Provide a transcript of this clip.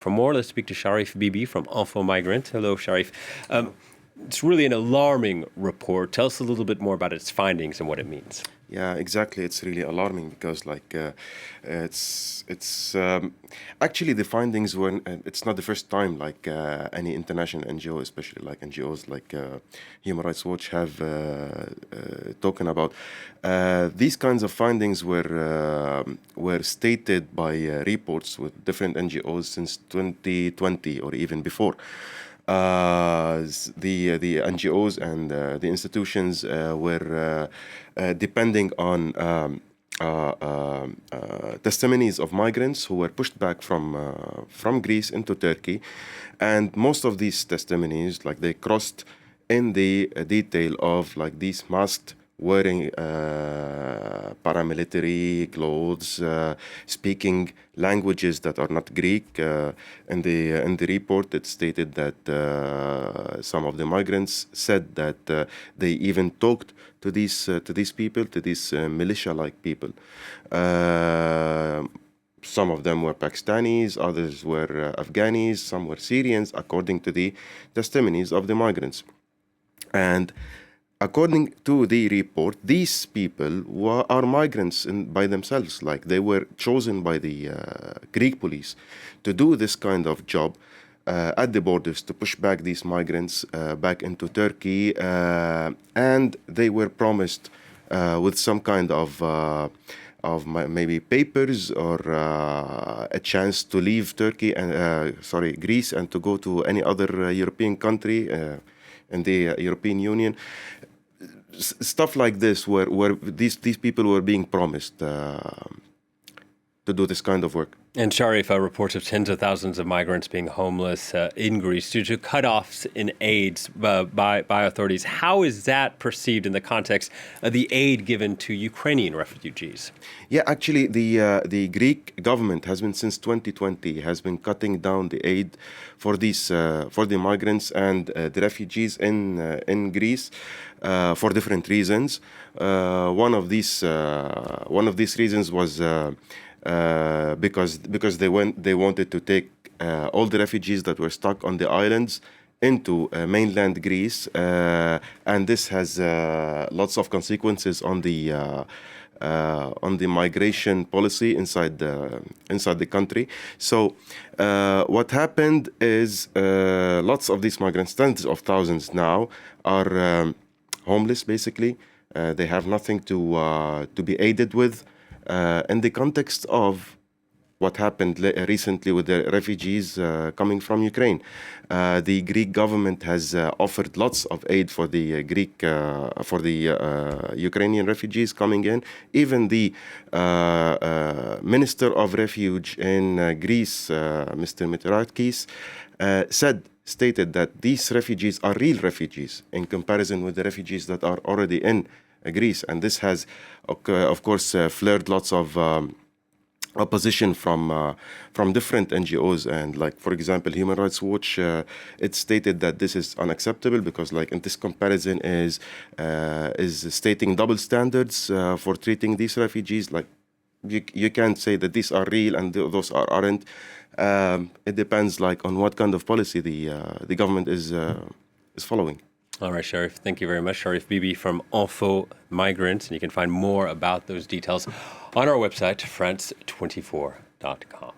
For more, let's speak to Sharif Bibi from InfoMigrants. Hello, Sharif. It's really an alarming report. Tell us a little bit more about its findings and what it means. Yeah, exactly. It's really alarming because, it's actually the findings were. It's not the first time any international NGO, especially like NGOs like Human Rights Watch, have talking about these kinds of findings were stated by reports with different NGOs since 2020 or even before. The NGOs and the institutions were depending on testimonies of migrants who were pushed back from Greece into Turkey, and most of these testimonies, they crossed in the detail of these masked wearing paramilitary clothes, speaking languages that are not Greek. In the report, it stated that some of the migrants said that they even talked to these people, to these militia-like people. Some of them were Pakistanis, others were Afghanis, some were Syrians, according to the testimonies of the migrants. And according to the report, these people are migrants by themselves. They were chosen by the Greek police to do this kind of job at the borders, to push back these migrants back into Turkey, and they were promised with some kind of maybe papers or a chance to leave Greece, and to go to any other European country in the European Union. Stuff like this, where these people were being promised to do this kind of work. And Sharif, reports of tens of thousands of migrants being homeless in Greece due to cutoffs in aid by authorities. How is that perceived in the context of the aid given to Ukrainian refugees? Yeah, actually, the Greek government has been, since 2020, has been cutting down the aid for the migrants and the refugees in Greece for different reasons. One of these reasons was because they wanted to take all the refugees that were stuck on the islands into mainland Greece, and this has lots of consequences on the migration policy inside the country. So what happened is lots of these migrants, tens of thousands now, are homeless. Basically, they have nothing to be aided with. In the context of what happened recently with the refugees coming from Ukraine, the Greek government has offered lots of aid for the Ukrainian refugees coming in. Even the Minister of Refuge in Greece, Mr. Mitsotakis, stated that these refugees are real refugees in comparison with the refugees that are already in Greece. And this has, of course, flared lots of opposition from different NGOs. And for example, Human Rights Watch, it stated that this is unacceptable because in this comparison is stating double standards for treating these refugees. You can't say that these are real and those aren't. It depends on what kind of policy the government is following. All right, Sharif, thank you very much. Sharif Bibi from InfoMigrants, and you can find more about those details on our website, France24.com.